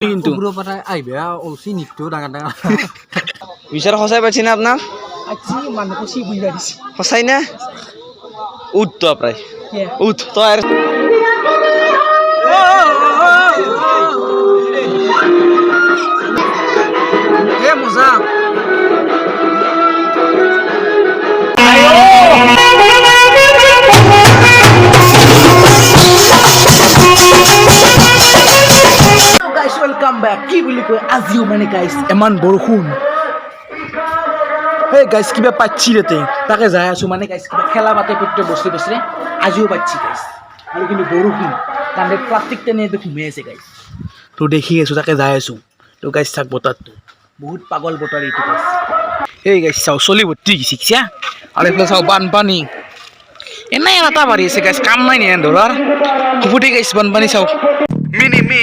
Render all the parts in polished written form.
কিন্তু বিচাৰ সঁচাই পাইছি না আপোনাক সঁচাই না উঠ তো প্ৰায় উঠ তই মজা Welcome back. কি বুলি কয় আজিও মানে গাইস এমান বৰষুণ হে গাইস কিবা পাচ্ছি ৰেতে তাকে যাই আছো মানে গাইস কিবা খেলা বাতে পিটতে বসে বসে আজিও পাচ্ছি গাইস আৰু কিন্তু বৰষুণ কান্দে প্লাষ্টিক টেনে দেখো ঘুমে আছে গাইস তো দেখি আছো তাকে যাই আছো তো গাইস চাক বতাৰটো বহুত পাগল বতৰ এইটো গাইস এই গাইস চাও চলি বত্তি গিছিছা আৰু এফালে চাও বানপানী এনে এটা বাঢ়ি আছে গাইস কাম নাই নে ধৰাৰ কুপুটি গাইস বানপানী চাও mini me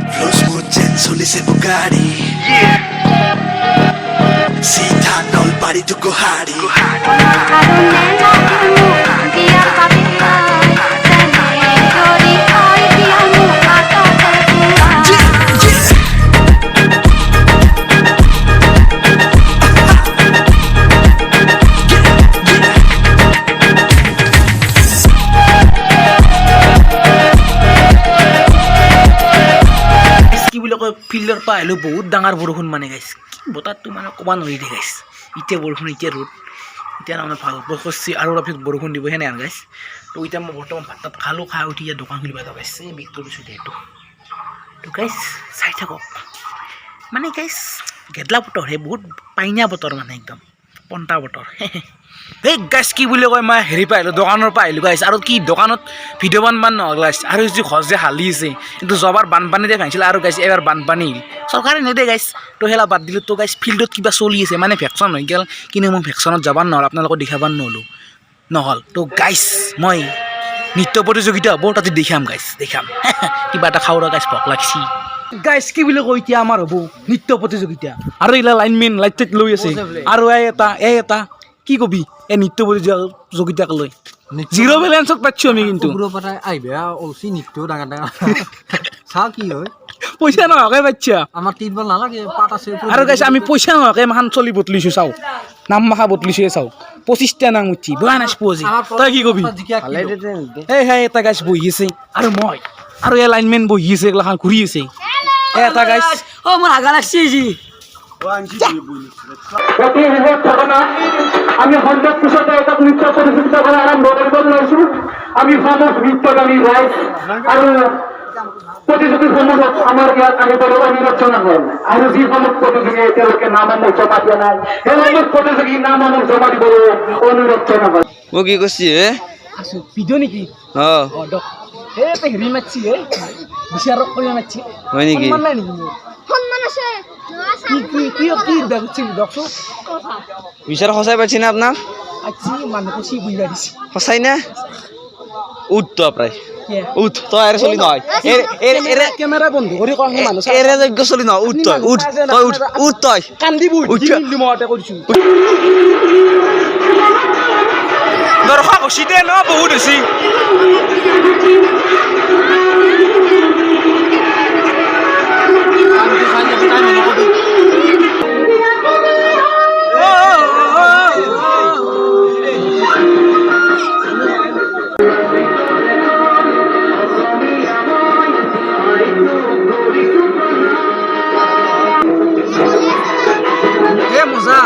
Flows smooth and solid se Bugatti. Yeah. Sita nol body to go hardy. ফিল্ডৰ পৰা আহিলোঁ বহুত ডাঙৰ বৰষুণ মানে গাইছ বতাৰটো মানে ক'ব নোৱাৰি দে গাইছ এতিয়া বৰষুণ এতিয়া ৰ'দ এতিয়া তাৰমানে ভাল কৰিছে আৰু অলপ বৰষুণ দিব সেনে আৰু গাইছ তো এতিয়া মই বৰ্তমান ভাত তাত খালোঁ খাই উঠি ইয়াত দোকান খুলিব যাব গাইছ বিক্ৰী কৰিছোঁ এইটো তো গাইছ চাই থাকক মানে গাইছ গেদলা বতৰহে বহুত পাইনীয়া বতৰ মানে একদম পন্তা বতৰ এই গাইছ কি বুলি কয় মই হেৰি পাই আহিলোঁ দোকানৰ পৰা আহিলোঁ গাইছ আৰু কি দোকানত ভিডিঅ' বানপান নহ'ল গাইছ আৰু যি ঘৰ যে হালি আছে কিন্তু যোৱাবাৰ বানপানীতে ভাঙিছিল আৰু গাইছ এবাৰ বানপানী চৰকাৰে নেদে গাইছ তো হেলা বাদ দিলোঁ তো গাইছ ফিল্ডত কিবা চলি আছে মানে ভেকচন হৈ গ'ল কিন্তু মই ভেকচনত যাব নহ'ল আপোনালোকক দেখাব নহ'ল তো গাইছ মই নৃত্য প্ৰতিযোগিতা হ'ব তাতে দেখাম গাইছ দেখাম কিবা এটা খাওঁ গাইছ ভোক লাগছি গাইছ কি বুলি কয় এতিয়া আমাৰ হ'ব নৃত্য প্ৰতিযোগিতা আৰু এইগিলা লাইনমেন লাইট চাইট লৈ আছে আৰু এটা কি কবি এই নৃত্য প্ৰতিযোগিতাক লৈ জিৰ' বেলেঞ্চত পাইছোঁ আমি কিন্তু পইচা নোহোৱাকৈ পাইছা আৰু গাইছ আমি পইচা নোহোৱাকৈ মাখান চলি বদলিছোঁ চাওঁ নাম মাখা বদলিছোঁ চাওঁ 25টা নাম উঠি বেয়া নাচপো আজি তই কি কবি এই এটা গাইছ বহি আছে আৰু মই আৰু এই লাইনমেন বহি আছে এইগিলাখান ঘূৰি আছে এটা গাইছ মোৰ আগা লাগছি যি আমি সন্ধ্যাত পিছতে এটা নৃত্য প্ৰতিযোগিতা কৰা আৰম্ভ কৰিব লৈছোঁ আমি সমাজ নৃত্যগামী ৰাইজ আৰু প্ৰতিযোগীসমূহত আমাৰ ইয়াত আহিবলৈ অনুৰোধ জনা হ'ল আৰু যিসমূহ প্ৰতিযোগী এতিয়ালৈকে নাম আমোল জমা দিয়া নাই সেইসমূহ প্ৰতিযোগী নাম আমোল জমা দিবলৈ অনুৰোধ জনা হ'ল মই কি কৈছি হে ভিডিঅ' নেকি হেৰি মাতছি বিচাৰক কৰি মাতছি হয় নেকি নাই নেকি বিচাৰ সঁচাই পাইছি না আপোনাক সঁচাই না উঠ তো প্ৰায় উঠ তই আৰু চলি নহয় কেমেৰা বন্ধ কৰি এৰে যোগ্য চলি নহয় উঠ তই উঠ তই কান্দিব কৰিছোঁ দৰ্শক হৈছে দে ন বহুত হৈছে মজা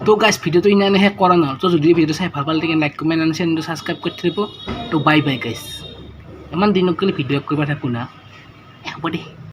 তো গাইছ ভিডিঅ'টো ইনে শেষ কৰা নহ'ল তো যদি ভিডিঅ'টো চাই ভাল পালে লাইক কমেণ্ট এণ্ড চেনেলটো ছাবস্ক্ৰাইব কৰি থৈ দিব তো বাই বাই গাইছ ইমান দিনক গ'লে ভিডিঅ' কৰিব থাকোঁ না হ'ব দে